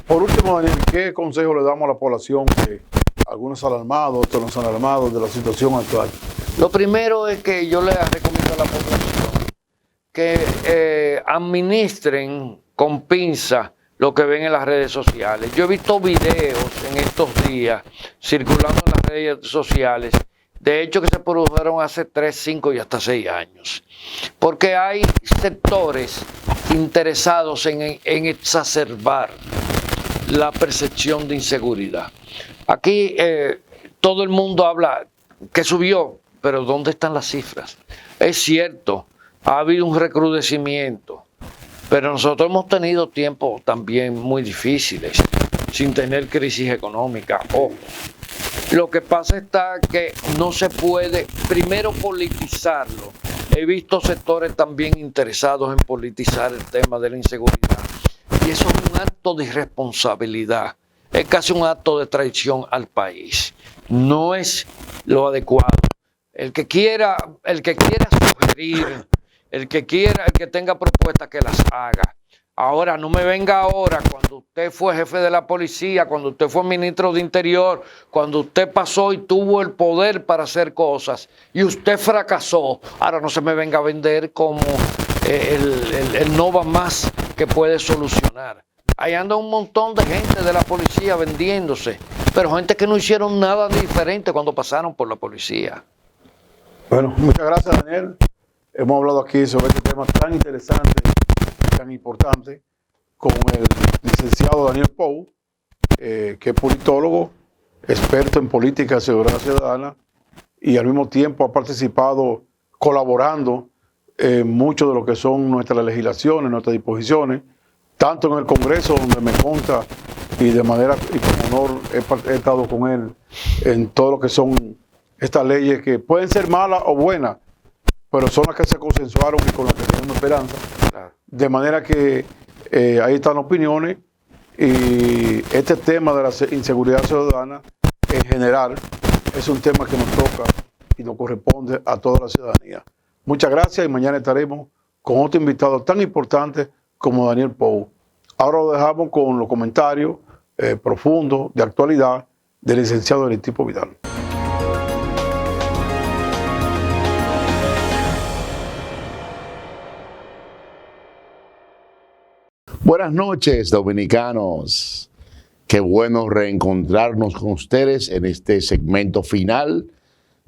A: Por último, Daniel, ¿qué consejo le damos a la población, que algunos están alarmados, otros no están alarmados de la situación actual?
B: Lo primero es que yo le recomiendo a la población que administren con pinza lo que ven en las redes sociales. Yo he visto videos en estos días circulando en las redes sociales, de hecho que se produjeron hace 3, 5 y hasta 6 años. Porque hay sectores interesados en exacerbar la percepción de inseguridad. Aquí todo el mundo habla que subió, pero ¿dónde están las cifras? Es cierto, ha habido un recrudecimiento, pero nosotros hemos tenido tiempos también muy difíciles, sin tener crisis económica. Ojo, lo que pasa está que no se puede, primero, politizarlo. He visto sectores también interesados en politizar el tema de la inseguridad. Y eso es un acto de irresponsabilidad. Es casi un acto de traición al país. No es lo adecuado. El que quiera sugerir, el que tenga propuestas, que las haga. Ahora, no me venga ahora, cuando usted fue jefe de la policía, cuando usted fue ministro de Interior, cuando usted pasó y tuvo el poder para hacer cosas y usted fracasó, ahora no se me venga a vender como el no va más que puede solucionar. Ahí anda un montón de gente de la policía vendiéndose, pero gente que no hicieron nada diferente cuando pasaron por la policía.
A: Bueno, muchas gracias, Daniel. Hemos hablado aquí sobre este tema tan interesante, tan importante, con el licenciado Daniel Pou, que es politólogo, experto en política de seguridad ciudadana, y al mismo tiempo ha participado colaborando en mucho de lo que son nuestras legislaciones, nuestras disposiciones, tanto en el Congreso, donde me consta, y de manera y con honor he estado con él en todo lo que son estas leyes que pueden ser malas o buenas, pero son las que se consensuaron y con las que tenemos esperanza. De manera que ahí están las opiniones, y este tema de la inseguridad ciudadana en general es un tema que nos toca y nos corresponde a toda la ciudadanía. Muchas gracias, y mañana estaremos con otro invitado tan importante como Daniel Pou. Ahora lo dejamos con los comentarios profundos de actualidad del licenciado Aristipo Vidal.
D: Buenas noches, dominicanos. Qué bueno reencontrarnos con ustedes en este segmento final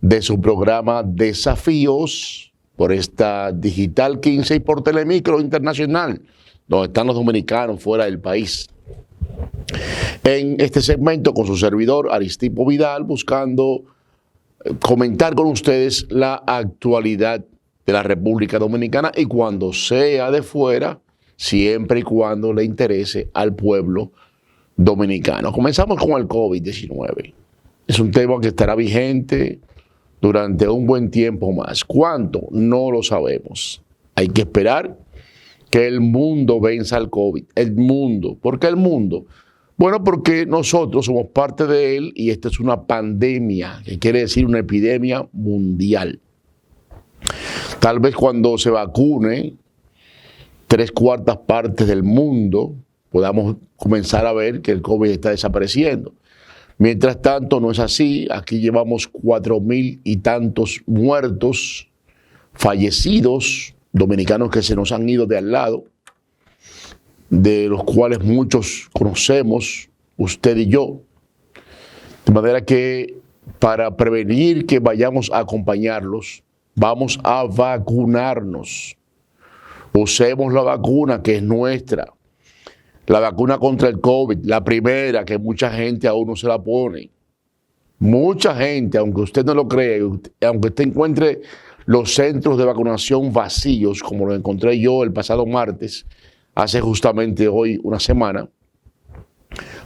D: de su programa Desafíos por esta Digital 15 y por Telemicro Internacional, donde están los dominicanos fuera del país. En este segmento con su servidor Aristipo Vidal, buscando comentar con ustedes la actualidad de la República Dominicana, y cuando sea de fuera, siempre y cuando le interese al pueblo dominicano. Comenzamos con el COVID-19. Es un tema que estará vigente durante un buen tiempo más. ¿Cuánto? No lo sabemos. Hay que esperar que el mundo venza al COVID. El mundo. ¿Por qué el mundo? Bueno, porque nosotros somos parte de él, y esta es una pandemia, que quiere decir una epidemia mundial. Tal vez cuando se vacune 3/4 partes del mundo, podamos comenzar a ver que el COVID está desapareciendo. Mientras tanto, no es así. Aquí llevamos 4,000 y tantos muertos, fallecidos, dominicanos que se nos han ido de al lado, de los cuales muchos conocemos, usted y yo. De manera que para prevenir que vayamos a acompañarlos, vamos a vacunarnos. Usemos la vacuna que es nuestra, la vacuna contra el COVID, la primera, que mucha gente aún no se la pone. Mucha gente, aunque usted no lo cree, aunque usted encuentre los centros de vacunación vacíos, como lo encontré yo el pasado martes, hace justamente hoy una semana,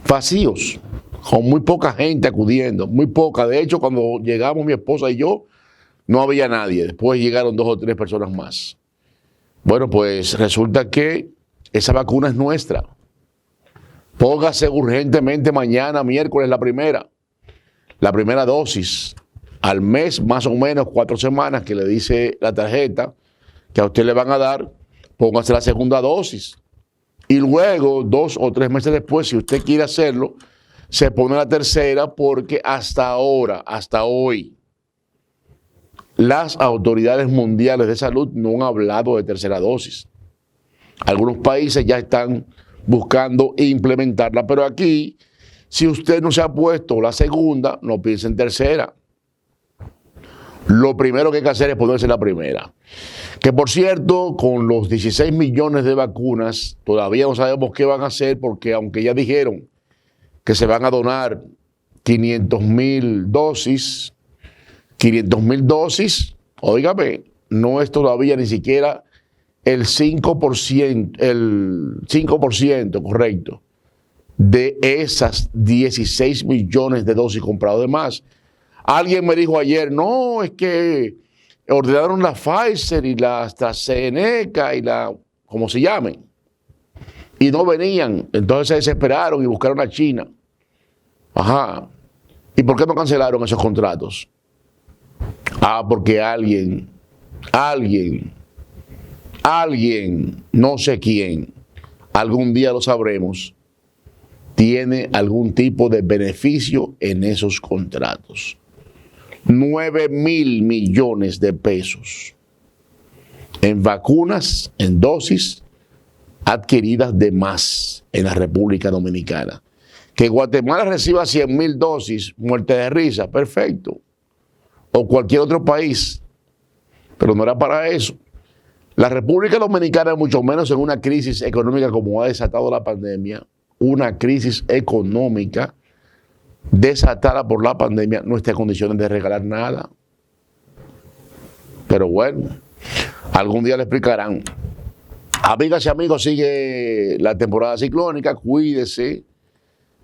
D: vacíos, con muy poca gente acudiendo, muy poca. De hecho, cuando llegamos mi esposa y yo, no había nadie. Después llegaron 2 o 3 personas más. Bueno, pues resulta que esa vacuna es nuestra. Póngase urgentemente mañana, miércoles, la primera dosis. Al mes, más o menos 4 semanas, que le dice la tarjeta que a usted le van a dar, póngase la segunda dosis. Y luego, 2 o 3 meses después, si usted quiere hacerlo, se pone la tercera, porque hasta ahora, hasta hoy, las autoridades mundiales de salud no han hablado de tercera dosis. Algunos países ya están buscando implementarla, pero aquí, si usted no se ha puesto la segunda, no piense en tercera. Lo primero que hay que hacer es ponerse la primera. Que por cierto, con los 16 millones de vacunas, todavía no sabemos qué van a hacer, porque aunque ya dijeron que se van a donar 500,000 dosis, óigame, no es todavía ni siquiera el 5%, correcto, de esas 16 millones de dosis compradas de más. Alguien me dijo ayer, no, es que ordenaron la Pfizer y la AstraZeneca y la, como se llamen, y no venían. Entonces se desesperaron y buscaron a China. Ajá. ¿Y por qué no cancelaron esos contratos? Porque alguien, no sé quién, algún día lo sabremos, tiene algún tipo de beneficio en esos contratos. 9.000 millones de pesos en vacunas, en dosis adquiridas de más en la República Dominicana. Que Guatemala reciba 100.000 dosis, muerte de risa, perfecto. O cualquier otro país, pero no era para eso. La República Dominicana, mucho menos en una crisis económica como ha desatado la pandemia, una crisis económica desatada por la pandemia, no está en condiciones de regalar nada. Pero bueno, algún día le explicarán. Amigas y amigos, sigue la temporada ciclónica, cuídese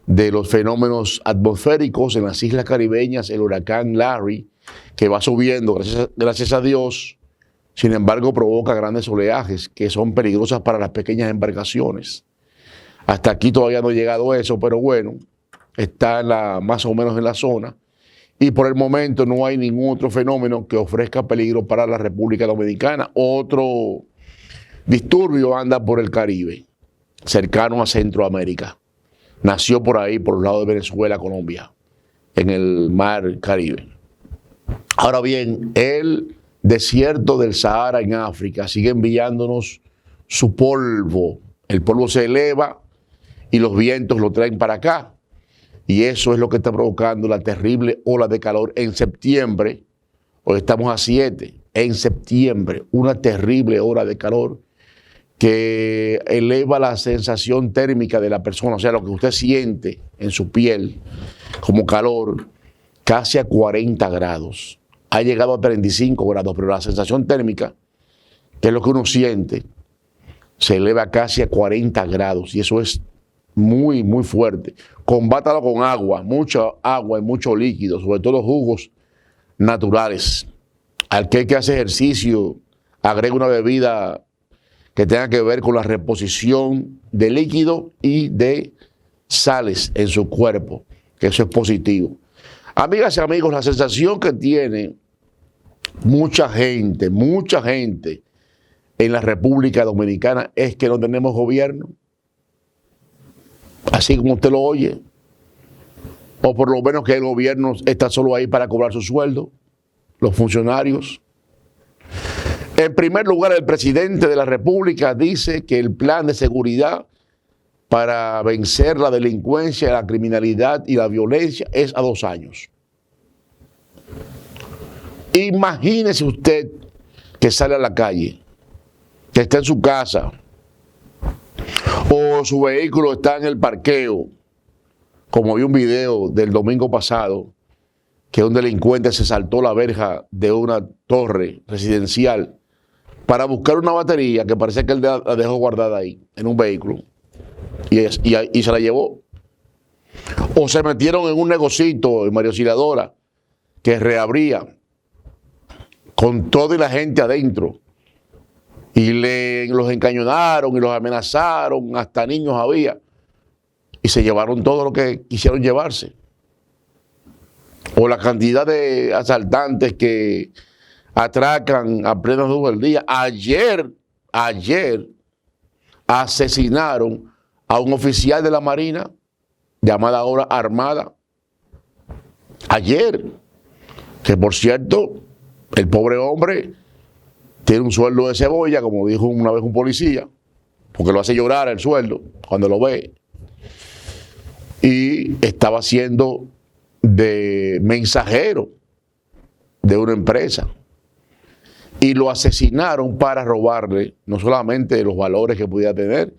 D: de los fenómenos atmosféricos en las islas caribeñas, el huracán Larry, que va subiendo, gracias a Dios, sin embargo provoca grandes oleajes que son peligrosas para las pequeñas embarcaciones. Hasta aquí todavía no ha llegado eso, pero bueno, está más o menos en la zona. Y por el momento no hay ningún otro fenómeno que ofrezca peligro para la República Dominicana. Otro disturbio anda por el Caribe, cercano a Centroamérica. Nació por ahí, por los lados de Venezuela, Colombia, en el mar Caribe. Ahora bien, el desierto del Sahara en África sigue enviándonos su polvo. El polvo se eleva y los vientos lo traen para acá. Y eso es lo que está provocando la terrible ola de calor en septiembre. Hoy estamos a 7. En septiembre, una terrible ola de calor que eleva la sensación térmica de la persona, o sea, lo que usted siente en su piel como calor, casi a 40 grados. Ha llegado a 35 grados, pero la sensación térmica, que es lo que uno siente, se eleva casi a 40 grados y eso es muy, muy fuerte. Combátalo con agua, mucha agua y mucho líquido, sobre todo jugos naturales. Al que hace ejercicio, agrega una bebida que tenga que ver con la reposición de líquido y de sales en su cuerpo, que eso es positivo. Amigas y amigos, la sensación que tiene mucha gente en la República Dominicana es que no tenemos gobierno, así como usted lo oye, o por lo menos que el gobierno está solo ahí para cobrar su sueldo, los funcionarios. En primer lugar, el presidente de la República dice que el plan de seguridad para vencer la delincuencia, la criminalidad y la violencia es a 2 años. Imagínese usted que sale a la calle, que está en su casa, o su vehículo está en el parqueo, como vi un video del domingo pasado, que un delincuente se saltó la verja de una torre residencial para buscar una batería que parece que él la dejó guardada ahí, en un vehículo, y se la llevó. O se metieron en un negocito en María Auxiliadora que reabría con toda la gente adentro y los encañonaron y los amenazaron, hasta niños había, y se llevaron todo lo que quisieron llevarse. O la cantidad de asaltantes que atracan a plena luz del día. Ayer asesinaron a un oficial de la Marina, llamada ahora Armada. Ayer, que por cierto, el pobre hombre tiene un sueldo de cebolla, como dijo una vez un policía, porque lo hace llorar el sueldo cuando lo ve. Y estaba siendo de mensajero de una empresa. Y lo asesinaron para robarle no solamente los valores que pudiera tener,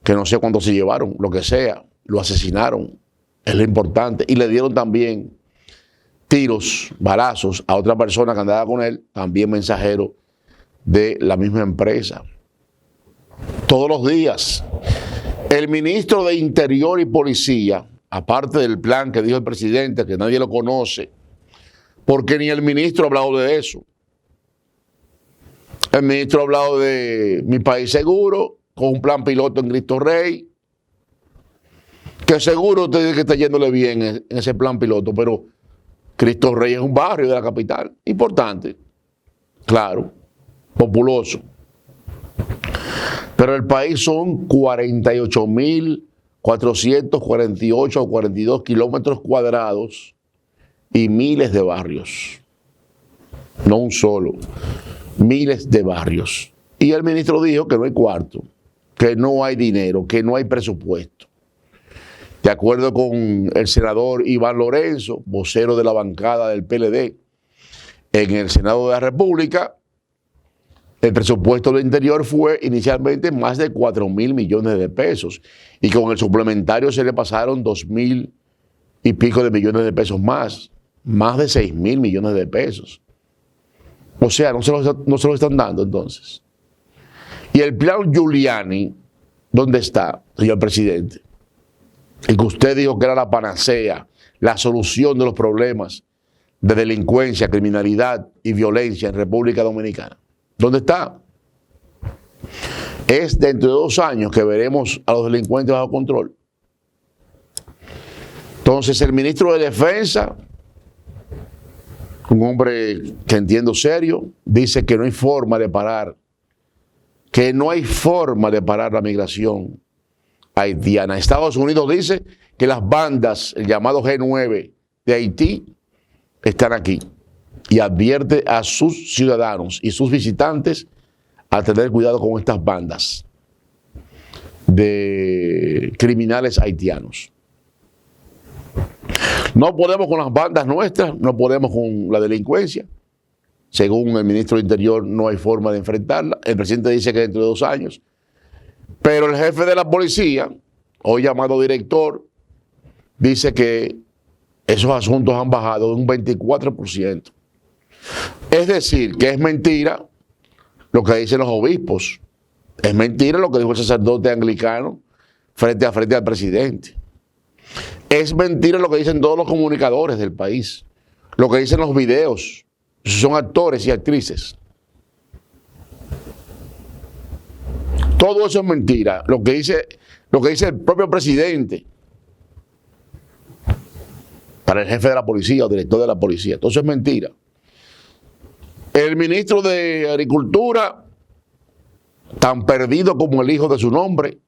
D: que no sé cuánto se llevaron, lo que sea, lo asesinaron, es lo importante. Y le dieron también tiros, balazos a otra persona que andaba con él, también mensajero de la misma empresa. Todos los días, el ministro de Interior y Policía, aparte del plan que dijo el presidente, que nadie lo conoce, porque ni el ministro ha hablado de eso. El ministro ha hablado de Mi País Seguro, con un plan piloto en Cristo Rey, que seguro usted dice que está yéndole bien en ese plan piloto, pero Cristo Rey es un barrio de la capital, importante, claro, populoso. Pero el país son 48.448 o 42 kilómetros cuadrados y miles de barrios. No un solo, miles de barrios. Y el ministro dijo que no hay cuarto, que no hay dinero, que no hay presupuesto. De acuerdo con el senador Iván Lorenzo, vocero de la bancada del PLD en el Senado de la República, el presupuesto del Interior fue inicialmente más de 4.000 millones de pesos y con el suplementario se le pasaron 2.000 y pico de millones de pesos más de 6.000 millones de pesos. O sea, no se lo están dando entonces. Y el plan Giuliani, ¿dónde está, señor presidente? El que usted dijo que era la panacea, la solución de los problemas de delincuencia, criminalidad y violencia en República Dominicana. ¿Dónde está? Es dentro de 2 años que veremos a los delincuentes bajo control. Entonces el ministro de Defensa, un hombre que entiendo serio, dice que no hay forma de parar, la migración haitiana. Estados Unidos dice que las bandas, el llamado G9 de Haití, están aquí y advierte a sus ciudadanos y sus visitantes a tener cuidado con estas bandas de criminales haitianos. No podemos con las bandas nuestras, no podemos con la delincuencia. Según el ministro del Interior, no hay forma de enfrentarla. El presidente dice que dentro de 2 años. Pero el jefe de la policía, hoy llamado director, dice que esos asuntos han bajado un 24%. Es decir, que es mentira lo que dicen los obispos. Es mentira lo que dijo el sacerdote anglicano frente a frente al presidente. Es mentira lo que dicen todos los comunicadores del país. Lo que dicen los videos. Son actores y actrices. Todo eso es mentira. Lo que dice el propio presidente para el jefe de la policía o director de la policía. Todo eso es mentira. El ministro de Agricultura, tan perdido como el hijo de su nombre,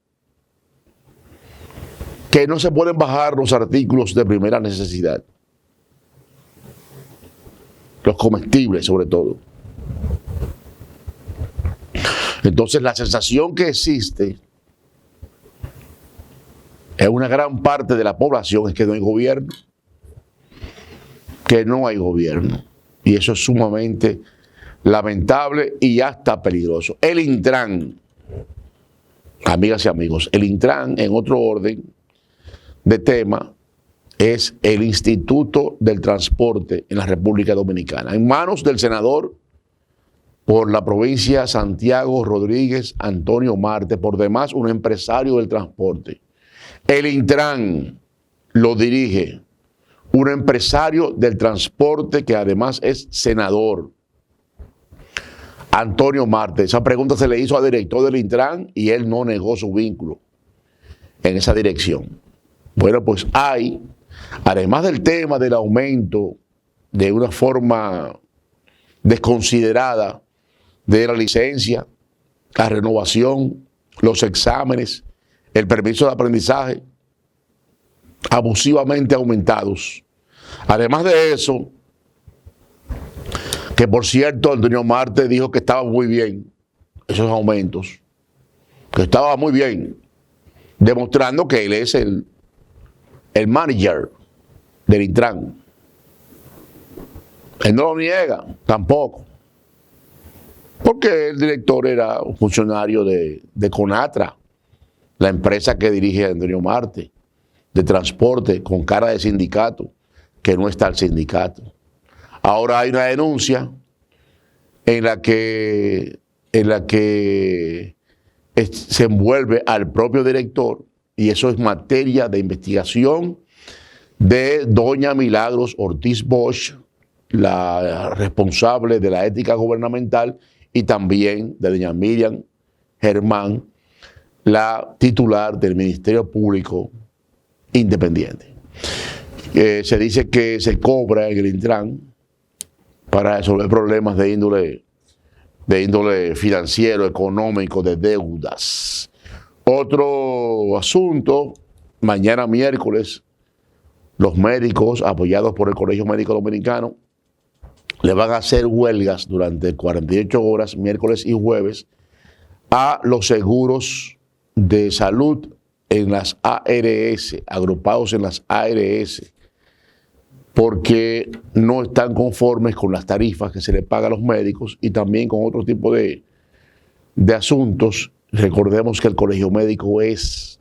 D: que no se pueden bajar los artículos de primera necesidad. Los comestibles, sobre todo. Entonces, la sensación que existe en una gran parte de la población es que no hay gobierno. Que no hay gobierno. Y eso es sumamente lamentable y hasta peligroso. El Intran, amigas y amigos, el Intran, en otro orden de tema, es el Instituto del Transporte en la República Dominicana, en manos del senador por la provincia Santiago Rodríguez Antonio Marte, por demás un empresario del transporte. El Intran lo dirige un empresario del transporte que además es senador, Antonio Marte. Esa pregunta se le hizo al director del Intran y él no negó su vínculo en esa dirección. Bueno, pues hay, además del tema del aumento de una forma desconsiderada de la licencia, la renovación, los exámenes, el permiso de aprendizaje, abusivamente aumentados. Además de eso, que por cierto, Antonio Marte dijo que estaba muy bien esos aumentos, que estaba muy bien, demostrando que él es el manager del Intran. Él no lo niega, tampoco. Porque el director era un funcionario de Conatra, la empresa que dirige Antonio Marte, de transporte, con cara de sindicato, que no está el sindicato. Ahora hay una denuncia en la que se envuelve al propio director, y eso es materia de investigación de doña Milagros Ortiz Bosch, la responsable de la ética gubernamental, y también de doña Miriam Germán, la titular del Ministerio Público Independiente. Se dice que se cobra en el Intran para resolver problemas de índole de índole financiero, económico, de deudas. Otro asunto, mañana miércoles, los médicos, apoyados por el Colegio Médico Dominicano, le van a hacer huelgas durante 48 horas, miércoles y jueves, a los seguros de salud en las ARS, agrupados en las ARS, porque no están conformes con las tarifas que se le paga a los médicos y también con otro tipo de asuntos. Recordemos que el Colegio Médico es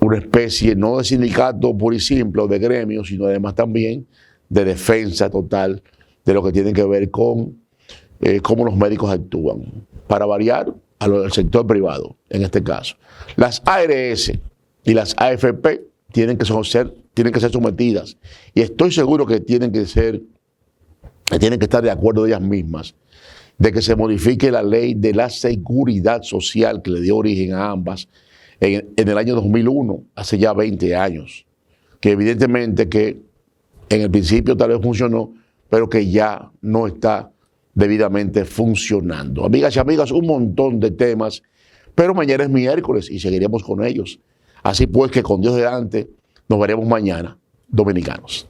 D: una especie no de sindicato puro y simple o de gremio, sino además también de defensa total de lo que tiene que ver con cómo los médicos actúan. Para variar, al sector privado, en este caso. Las ARS y las AFP tienen que ser sometidas, y estoy seguro que tienen que estar de acuerdo ellas mismas, de que se modifique la ley de la seguridad social que le dio origen a ambas en el año 2001, hace ya 20 años, que evidentemente que en el principio tal vez funcionó, pero que ya no está debidamente funcionando. Amigas y amigas, un montón de temas, pero mañana es miércoles y seguiremos con ellos. Así pues que con Dios delante, nos veremos mañana, dominicanos.